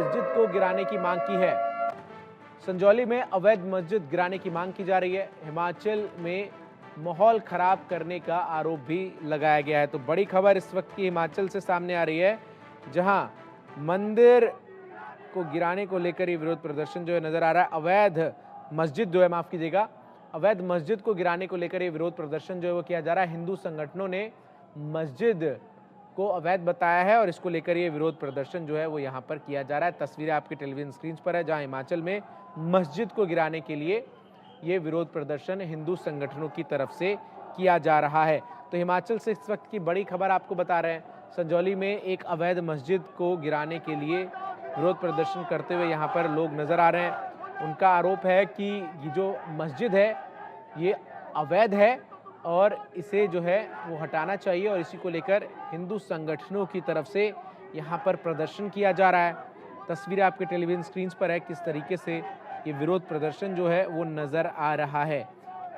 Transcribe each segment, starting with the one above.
मस्जिद को गिराने की मांग की है। संजौली में अवैध मस्जिद गिराने की मांग की जा रही है। हिमाचल में माहौल खराब करने का आरोप भी लगाया गया है। तो बड़ी खबर इस वक्त की हिमाचल से सामने आ रही है, जहां मंदिर को गिराने को लेकर ये विरोध प्रदर्शन जो है नजर आ रहा है। अवैध मस्जिद जो है, माफ कीजिएगा, अवैध मस्जिद को गिराने को लेकर ये विरोध प्रदर्शन जो है वो किया जा रहा है। हिंदू संगठनों ने मस्जिद को अवैध बताया है और इसको लेकर ये विरोध प्रदर्शन जो है वो यहाँ पर किया जा रहा है। तस्वीरें आपके टेलीविजन स्क्रीन पर है, जहां हिमाचल में मस्जिद को गिराने के लिए ये विरोध प्रदर्शन हिंदू संगठनों की तरफ से किया जा रहा है। तो हिमाचल से इस वक्त की बड़ी खबर आपको बता रहे हैं। संजौली में एक अवैध मस्जिद को गिराने के लिए विरोध प्रदर्शन करते हुए यहाँ पर लोग नजर आ रहे हैं। उनका आरोप है कि ये जो मस्जिद है ये अवैध है और इसे जो है वो हटाना चाहिए, और इसी को लेकर हिंदू संगठनों की तरफ से यहाँ पर प्रदर्शन किया जा रहा है। तस्वीरें आपके टेलीविजन स्क्रीन पर है, किस तरीके से ये विरोध प्रदर्शन जो है वो नज़र आ रहा है।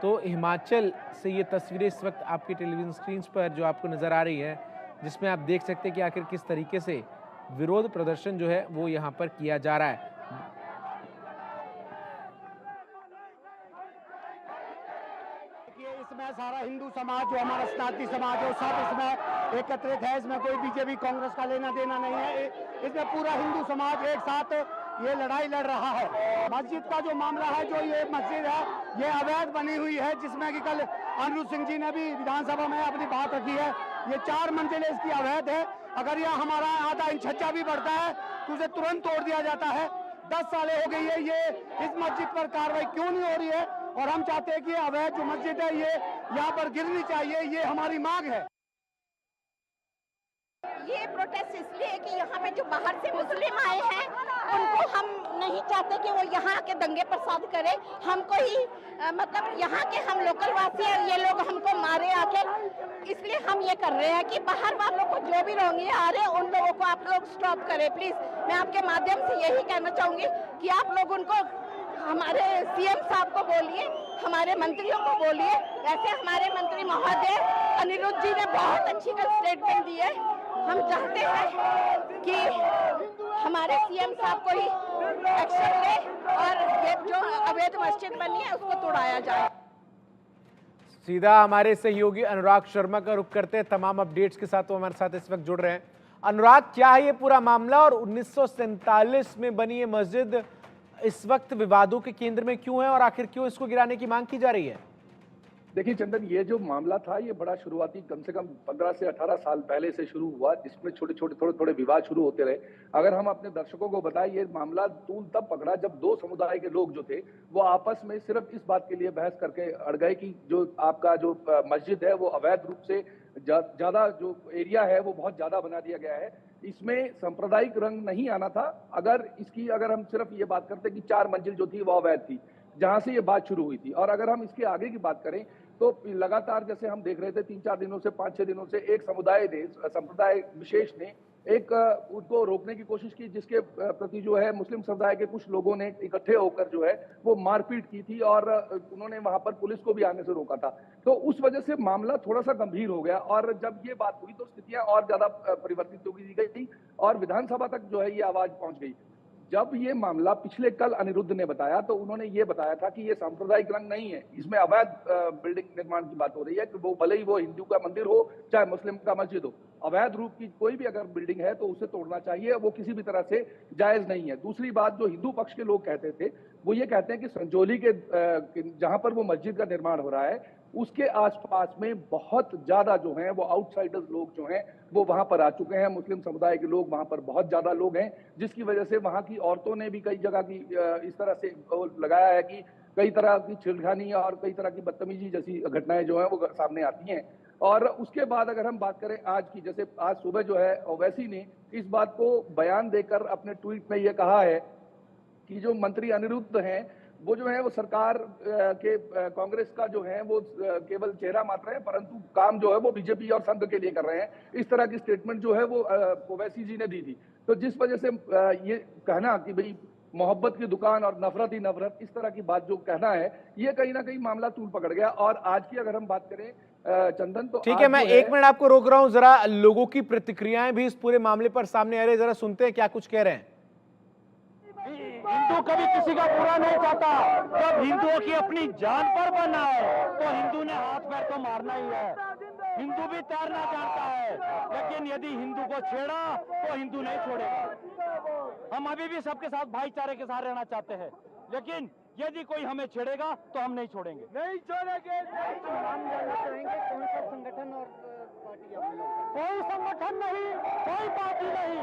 तो हिमाचल से ये तस्वीरें इस वक्त आपके टेलीविजन स्क्रीन पर जो आपको नज़र आ रही है, जिसमें आप देख सकते हैं कि आखिर किस तरीके से विरोध प्रदर्शन जो है वो यहाँ पर किया जा रहा है। इसमें सारा हिंदू समाज जो हमारा सनातनी समाज है सब इसमें एकत्रित है। इसमें कोई बीजेपी कांग्रेस का लेना देना नहीं है। इसमें पूरा हिंदू समाज एक साथ ये लड़ाई लड़ रहा है। मस्जिद का जो मामला है, जो ये मस्जिद है ये अवैध बनी हुई है, जिसमें कि कल अनिरुद्ध सिंह जी ने भी विधानसभा में अपनी बात रखी है। ये 4 मंजिलें इसकी अवैध है। अगर यह हमारा आधा इंच छज्जा भी बढ़ता है तो उसे तुरंत तोड़ दिया जाता है। 10 सालें हो गई है, ये इस मस्जिद पर कार्रवाई क्यों नहीं हो रही है? और हम चाहते हैं कि अवैध जो मस्जिद है ये यहाँ पर गिरनी चाहिए, ये हमारी मांग है। ये प्रोटेस्ट इसलिए कि यहाँ पे जो बाहर से मुस्लिम आए हैं उनको हम नहीं चाहते कि वो यहाँ के दंगे फसाद करे। हमको ही मतलब यहाँ के हम लोकल वासी हैं, ये लोग हमको मारे आके, इसलिए हम ये कर रहे हैं कि बाहर वालों को जो भी रोंगे आ रहे हैं उन लोगों को आप लोग स्टॉप करें प्लीज। मैं आपके माध्यम से यही कहना चाहूंगी कि आप लोग उनको, हमारे सीएम साहब को बोलिए, हमारे मंत्रियों को बोलिए। वैसे हमारे मंत्री महोदय अनिरुद्ध जी ने बहुत अच्छी स्टेटमेंट दी है। हम चाहते हैं कि हमारे सीएम साहब को ही एक्शन ले और ये जो अवैध मस्जिद बनी है उसको तोड़ाया जाए। सीधा हमारे सहयोगी अनुराग शर्मा का रुख करते हैं तमाम अपडेट्स के साथ। वो हमारे साथ इस वक्त जुड़ रहे हैं। अनुराग, क्या है ये पूरा मामला और 1947 में बनी ये मस्जिद इस वक्त विवादों के केंद्र में क्यों है और आखिर क्यों इसको गिराने की मांग की जा रही है? देखिए चंदन, ये जो मामला था ये बड़ा शुरुआती कम से कम 15 से 18 साल पहले से शुरू हुआ, जिसमें छोटे छोटे थोड़े विवाद शुरू होते रहे। अगर हम अपने दर्शकों को बताएं, ये मामला तूल तब पकड़ा जब 2 समुदाय के लोग जो थे वो आपस में सिर्फ इस बात के लिए बहस करके अड़ गए कि जो आपका जो मस्जिद है वो अवैध रूप से ज्यादा जो एरिया है वो बहुत ज्यादा बना दिया गया है। इसमें सांप्रदायिक रंग नहीं आना था। अगर हम सिर्फ ये बात करते कि 4 मंजिल जो थी वो अवैध थी, जहां से ये बात शुरू हुई थी। और अगर हम इसके आगे की बात करें तो लगातार जैसे हम देख रहे थे 3-4 दिनों से 5-6 दिनों से एक संप्रदाय विशेष ने एक उसको रोकने की कोशिश की, जिसके प्रति जो है मुस्लिम समुदाय के कुछ लोगों ने इकट्ठे होकर जो है वो मारपीट की थी और उन्होंने वहां पर पुलिस को भी आने से रोका था। तो उस वजह से मामला थोड़ा सा गंभीर हो गया और जब ये बात हुई तो स्थितियां और ज्यादा परिवर्तित हो गई और विधानसभा तक जो है ये आवाज पहुंच गई। जब ये मामला पिछले कल अनिरुद्ध ने बताया तो उन्होंने ये बताया था कि ये सांप्रदायिक रंग नहीं है, इसमें अवैध बिल्डिंग निर्माण की बात हो रही है कि वो भले ही वो हिंदू का मंदिर हो चाहे मुस्लिम का मस्जिद हो, अवैध रूप की कोई भी अगर बिल्डिंग है तो उसे तोड़ना चाहिए, वो किसी भी तरह से जायज नहीं है। दूसरी बात जो हिंदू पक्ष के लोग कहते थे वो ये कहते हैं कि संजौली के जहां पर वो मस्जिद का निर्माण हो रहा है उसके आसपास में बहुत ज्यादा जो हैं वो आउटसाइडर्स लोग जो हैं वो वहां पर आ चुके हैं। मुस्लिम समुदाय के लोग वहां पर बहुत ज्यादा लोग हैं, जिसकी वजह से वहां की औरतों ने भी कई जगह की इस तरह से लगाया है कि कई तरह की छेड़खानी और कई तरह की बदतमीजी जैसी घटनाएं जो हैं वो सामने आती हैं। और उसके बाद अगर हम बात करें आज की, जैसे आज सुबह जो है ओवैसी ने इस बात को बयान देकर अपने ट्वीट में ये कहा है कि जो मंत्री अनिरुद्ध हैं वो जो है वो सरकार के कांग्रेस का जो है वो केवल चेहरा मात्र है, परंतु काम जो है वो बीजेपी और संघ के लिए कर रहे हैं। इस तरह की स्टेटमेंट जो है वो ओवैसी जी ने दी थी। तो जिस वजह से ये कहना कि भाई मोहब्बत की दुकान और नफरत ही नफरत, इस तरह की बात जो कहना है, ये कहीं ना कहीं मामला तूल पकड़ गया। और आज की अगर हम बात करें चंदन, तो ठीक है, मैं 1 मिनट आपको रोक रहा हूं, जरा लोगों की प्रतिक्रियाएं भी इस पूरे मामले पर सामने आ रही है, जरा सुनते हैं क्या कुछ कह रहे हैं। हिंदू कभी किसी का बुरा नहीं चाहता। जब हिंदुओं की अपनी जान पर बनना है तो हिंदू ने हाथ पैर तो मारना ही है। हिंदू भी तैरना जानता है, लेकिन यदि हिंदू को छेड़ा तो हिंदू नहीं छोड़ेगा। हम अभी भी सबके साथ भाईचारे के साथ रहना चाहते हैं, लेकिन यदि कोई हमें छेड़ेगा तो हम नहीं छोड़ेंगे। नहीं छोड़ेंगे। नाम जानना चाहेंगे कौन सा संगठन और पार्टी? कोई संगठन नहीं, कोई पार्टी नहीं,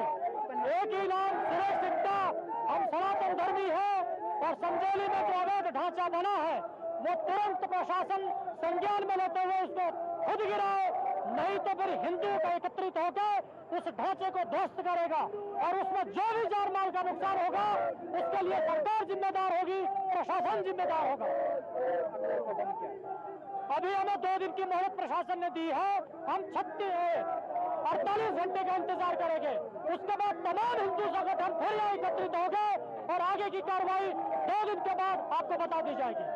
एक ही नाम सुरेश सिक्टा। हम सनातन धर्मी है और संजौली में जो अवैध ढांचा बना है वो तुरंत प्रशासन संज्ञान में लेते हुए उसको खुद गिराए, नहीं तो फिर हिंदुओं का एकत्रित होकर उस ढांचे को ध्वस्त करेगा और उसमें जो भी जान माल का नुकसान होगा उसके लिए सरकार जिम्मेदार होगी, प्रशासन जिम्मेदार होगा। अभी हमें 2 दिन की मोहलत प्रशासन ने दी है, हम 48 घंटे का इंतजार करेंगे। उसके बाद तमाम हिंदू संगठन फिर यहाँ एकत्रित होंगे और आगे की कार्रवाई 2 दिन के बाद आपको बता दी जाएगी।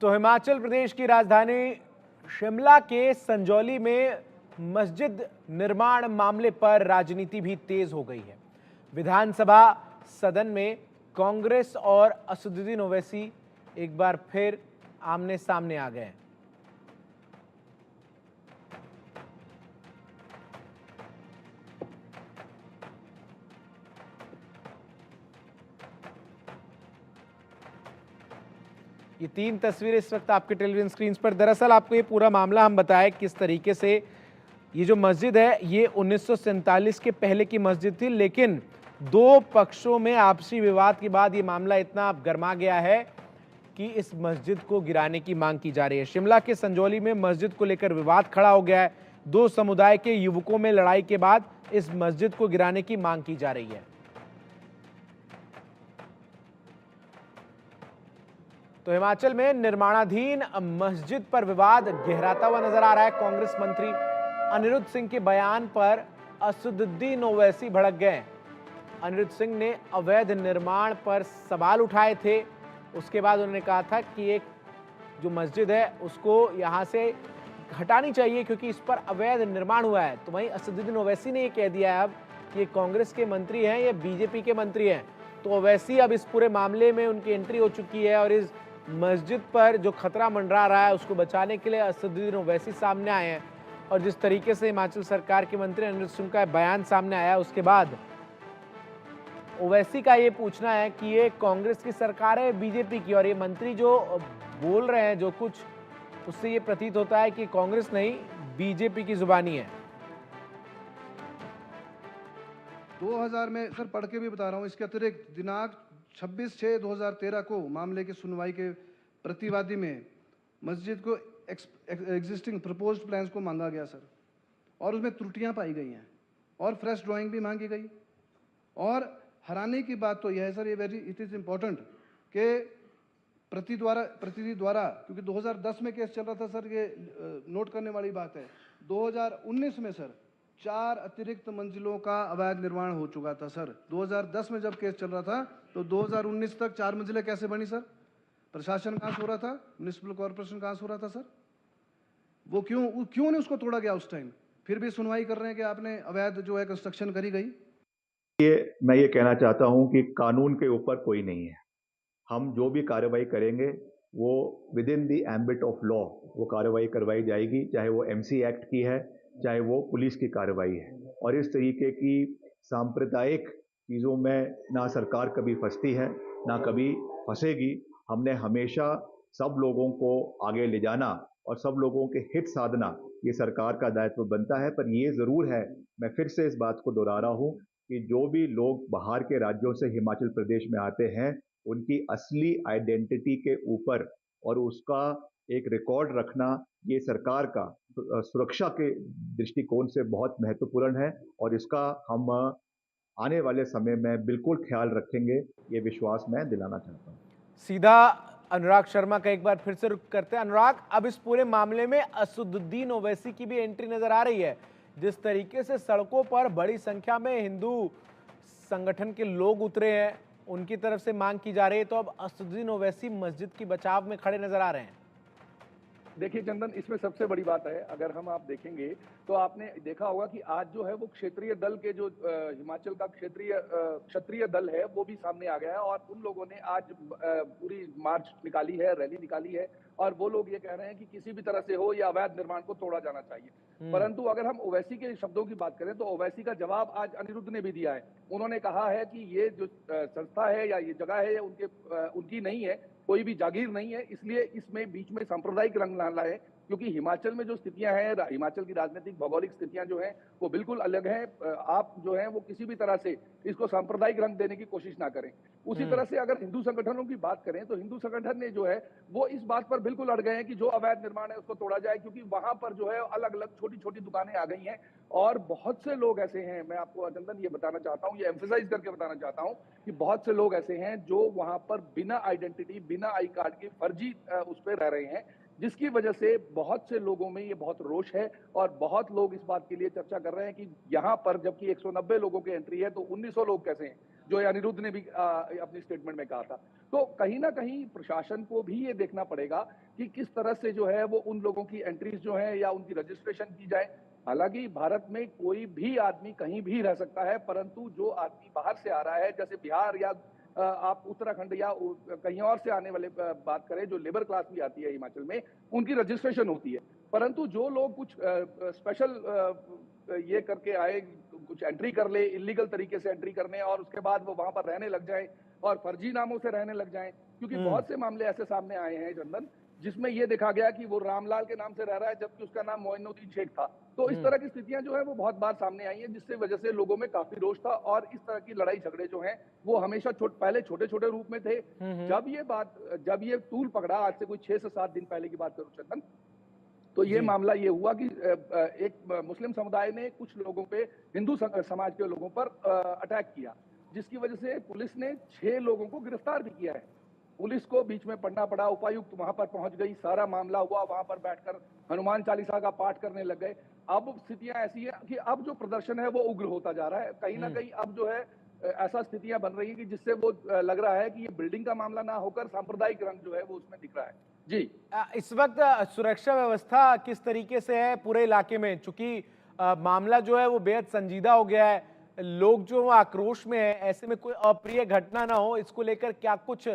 तो हिमाचल प्रदेश की राजधानी शिमला के संजौली में मस्जिद निर्माण मामले पर राजनीति भी तेज हो गई है। विधानसभा सदन में कांग्रेस और असदुद्दीन ओवैसी एक बार फिर आमने सामने आ गए हैं। ये 3 तस्वीरें इस वक्त आपके टेलीविजन स्क्रीन पर। दरअसल आपको ये पूरा मामला हम बताएं किस तरीके से ये जो मस्जिद है ये 1947 के पहले की मस्जिद थी, लेकिन 2 पक्षों में आपसी विवाद के बाद ये मामला इतना गर्मा गया है कि इस मस्जिद को गिराने की मांग की जा रही है। शिमला के संजौली में मस्जिद को लेकर विवाद खड़ा हो गया है। 2 समुदाय के युवकों में लड़ाई के बाद इस मस्जिद को गिराने की मांग की जा रही है। तो हिमाचल में निर्माणाधीन मस्जिद पर विवाद गहराता हुआ नजर आ रहा है। कांग्रेस मंत्री अनिरुद्ध सिंह के बयान पर असदुद्दीन ओवैसी भड़क गए। अनिरुद्ध सिंह ने अवैध निर्माण पर सवाल उठाए थे। उसके बाद उन्होंने कहा था कि एक जो मस्जिद है उसको यहाँ से हटानी चाहिए क्योंकि इस पर अवैध निर्माण हुआ है। तो वहीं असदुद्दीन ओवैसी ने ये कह दिया है अब कि ये कांग्रेस के मंत्री हैं, ये बीजेपी के मंत्री हैं। तो ओवैसी अब इस पूरे मामले में उनकी एंट्री हो चुकी है और इस मस्जिद पर जो खतरा मंडरा रहा है उसको बचाने के लिए असदुद्दीन ओवैसी सामने आए हैं। और जिस तरीके से हिमाचल सरकार के मंत्री अनिरुद्ध सिंह का बयान सामने आया उसके बाद ओवैसी का ये पूछना है कि ये कांग्रेस की सरकार है बीजेपी की, और ये मंत्री जो बोल रहे हैं जो कुछ, उससे ये प्रतीत होता है कि कांग्रेस नहीं बीजेपी की जुबानी है। 2000 में सर पढ़ के भी बता रहा हूँ, इसके अतिरिक्त दिनांक 26/6/2013 को मामले की सुनवाई के प्रतिवादी में मस्जिद को एग्जिस्टिंग प्रपोज्ड प्लान्स को मांगा गया सर, और उसमें त्रुटियां पाई गई हैं और फ्रेश ड्राइंग भी मांगी गई। और हैरानी की बात तो यह है सर, ये इट इज़ इम्पोर्टेंट कि प्रतिनिधि द्वारा, क्योंकि 2010 में केस चल रहा था सर, ये नोट करने वाली बात है, 2019 में सर 4 अतिरिक्त मंजिलों का अवैध निर्माण हो चुका था सर। 2010 में जब केस चल रहा था तो 2019 तक 4 मंजिलें कैसे बनी सर? प्रशासन कहाँ सो रहा था? म्युनिसिपल कॉर्पोरेशन कहाँ सो रहा था सर? वो क्यों नहीं उसको तोड़ा गया उस टाइम? फिर भी सुनवाई कर रहे हैं कि आपने अवैध जो है कंस्ट्रक्शन करी गई। मैं ये कहना चाहता हूं कि कानून के ऊपर कोई नहीं है। हम जो भी कार्रवाई करेंगे वो with in the ambit of law वो कार्रवाई करवाई जाएगी, चाहे वो एमसी एक्ट की है, चाहे वो पुलिस की कार्रवाई है। और इस तरीके की सांप्रदायिक चीज़ों में ना सरकार कभी फंसती है ना कभी फंसेगी। हमने हमेशा सब लोगों को आगे ले जाना और सब लोगों के हित साधना ये सरकार का दायित्व बनता है। पर ये ज़रूर है, मैं फिर से इस बात को दोहरा रहा हूँ कि जो भी लोग बाहर के राज्यों से हिमाचल प्रदेश में आते हैं उनकी असली आइडेंटिटी के ऊपर और उसका एक रिकॉर्ड रखना ये सरकार का सुरक्षा के दृष्टिकोण से बहुत महत्वपूर्ण है, और इसका हम आने वाले समय में बिल्कुल ख्याल रखेंगे, ये विश्वास मैं दिलाना चाहता हूँ। सीधा अनुराग शर्मा का एक बार फिर से रुख करते हैं। अनुराग, अब इस पूरे मामले में असदुद्दीन ओवैसी की भी एंट्री नजर आ रही है। जिस तरीके से सड़कों पर बड़ी संख्या में हिंदू संगठन के लोग उतरे हैं, उनकी तरफ से मांग की जा रही है, तो अब असदुद्दीन ओवैसी मस्जिद की बचाव में खड़े नजर आ रहे हैं। देखिए चंदन, इसमें सबसे बड़ी बात है, अगर हम आप देखेंगे तो आपने देखा होगा कि आज जो है वो क्षेत्रीय दल के जो हिमाचल का क्षत्रिय दल है वो भी सामने आ गया है, और उन लोगों ने आज पूरी मार्च निकाली है, रैली निकाली है, और वो लोग ये कह रहे हैं कि किसी भी तरह से हो या अवैध निर्माण को तोड़ा जाना चाहिए। परंतु अगर हम ओवैसी के शब्दों की बात करें तो ओवैसी का जवाब आज अनिरुद्ध ने भी दिया है। उन्होंने कहा है कि ये जो संस्था है या ये जगह है उनकी नहीं है, कोई भी जागीर नहीं है, इसलिए इसमें बीच में सांप्रदायिक रंग ना लाए, क्योंकि हिमाचल में जो स्थितियां हैं, हिमाचल की राजनीतिक भौगोलिक स्थितियां जो हैं वो बिल्कुल अलग हैं। आप जो है वो किसी भी तरह से इसको सांप्रदायिक रंग देने की कोशिश ना करें। उसी तरह से अगर हिंदू संगठनों की बात करें तो हिंदू संगठन ने जो है वो इस बात पर बिल्कुल अड़ गए हैं कि जो अवैध निर्माण है उसको तोड़ा जाए, क्योंकि वहां पर जो है अलग अलग छोटी छोटी दुकानें आ गई हैं, और बहुत से लोग ऐसे हैं, मैं आपको चंदन ये बताना चाहता हूँ, ये एम्फेसाइज करके बताना चाहता हूँ कि बहुत से लोग ऐसे हैं जो वहां पर बिना आइडेंटिटी, बिना आई कार्ड के फर्जी उस पर रह रहे हैं, जिसकी वजह से बहुत से लोगों में ये बहुत रोष है, और बहुत लोग इस बात के लिए चर्चा कर रहे हैं कि यहाँ पर जबकि 190 लोगों की एंट्री है तो 1900 लोग कैसे हैं, जो अनिरुद्ध ने भी अपनी स्टेटमेंट में कहा था। तो कहीं ना कहीं प्रशासन को भी ये देखना पड़ेगा कि किस तरह से जो है वो उन लोगों की एंट्रीज जो है या उनकी रजिस्ट्रेशन की जाए। हालांकि भारत में कोई भी आदमी कहीं भी रह सकता है, परंतु जो आदमी बाहर से आ रहा है, जैसे बिहार या आप उत्तराखंड या कहीं और से आने वाले बात करें, जो लेबर क्लास भी आती है हिमाचल में, उनकी रजिस्ट्रेशन होती है। परंतु जो लोग कुछ स्पेशल ये करके आए, कुछ एंट्री कर ले, इलीगल तरीके से एंट्री करने, और उसके बाद वो वहां पर रहने लग जाए और फर्जी नामों से रहने लग जाएं, क्योंकि बहुत से मामले ऐसे सामने आए हैं चंदन, जिसमें ये देखा गया कि वो रामलाल के नाम से रह रहा है जबकि उसका नाम मोइनुद्दीन शेख था। तो इस तरह की स्थितियां जो है वो बहुत बार सामने आई हैं, जिससे वजह से लोगों में काफी रोष था, और इस तरह की लड़ाई झगड़े जो हैं वो हमेशा पहले छोटे छोटे रूप में थे। जब ये तूल पकड़ा, आज से कोई 6 से 7 दिन पहले की बात करूं चंदन, तो ये मामला ये हुआ कि एक मुस्लिम समुदाय ने कुछ लोगों पे, हिंदू समाज के लोगों पर अटैक किया, जिसकी वजह से पुलिस ने 6 लोगों को गिरफ्तार भी किया है। पुलिस को बीच में पढ़ना पड़ा, उपायुक्त वहां पर पहुंच गई, सारा मामला हुआ, वहां पर बैठकर हनुमान चालीसा का पाठ करने लग गए। अब स्थितियां ऐसी है कि अब जो प्रदर्शन है वो उग्र होता जा रहा है, कहीं ना कहीं अब जो है ऐसा स्थितियां बन रही है कि जिससे वो लग रहा है कि ये बिल्डिंग का मामला ना होकर सांप्रदायिक रंग जो है वो उसमें दिख रहा है। जी, इस वक्त सुरक्षा व्यवस्था किस तरीके से है पूरे इलाके में, चूंकि मामला जो है वो बेहद संजीदा हो गया है, लोग जो आक्रोश में है, ऐसे में कोई अप्रिय घटना ना हो, इसको लेकर क्या कुछ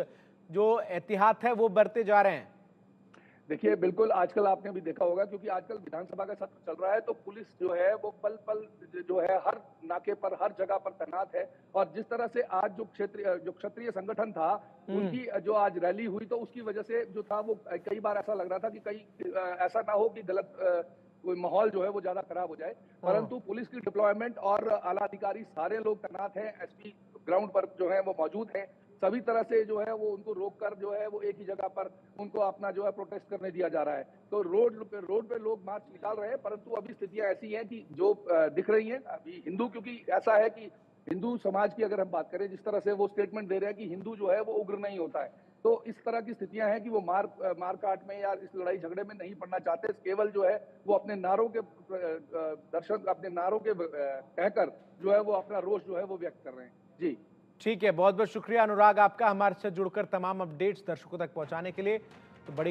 जो एहतियात है वो बरते जा रहे हैं? देखिए बिल्कुल, आजकल आपने भी देखा होगा, क्योंकि आजकल विधानसभा का सत्र चल रहा है, तो पुलिस जो है वो पल पल जो है हर नाके पर, हर जगह पर तैनात है। और जिस तरह से आज जो क्षत्रिय संगठन था, उनकी जो आज रैली हुई, तो उसकी वजह से जो था वो कई बार ऐसा लग रहा था कि कहीं ऐसा ना हो कि गलत कोई माहौल जो है वो ज्यादा खराब हो जाए। परंतु पुलिस की डिप्लॉयमेंट और आला अधिकारी सारे लोग तैनात हैं, एसपी ग्राउंड पर जो है वो मौजूद हैं, सभी तरह से जो है वो उनको रोककर जो है वो एक ही जगह पर उनको अपना जो है प्रोटेस्ट करने दिया जा रहा है। तो रोड पे लोग मार्च निकाल रहे हैं, परंतु अभी स्थितियां ऐसी हैं कि जो दिख रही हैं अभी हिंदू, क्योंकि ऐसा है कि हिंदू समाज की अगर हम बात करें, जिस तरह से वो स्टेटमेंट दे रहे हैं कि हिंदू जो है वो उग्र नहीं होता है, तो इस तरह की स्थितियां हैं कि वो मारकाट में या इस लड़ाई झगड़े में नहीं पड़ना चाहते, केवल जो है वो अपने नारों के अपने नारों के कहकर जो है वो अपना रोष जो है वो व्यक्त कर रहे हैं। जी ठीक है, बहुत बहुत शुक्रिया अनुराग आपका, हमारे साथ जुड़कर तमाम अपडेट्स दर्शकों तक पहुंचाने के लिए। तो बड़ी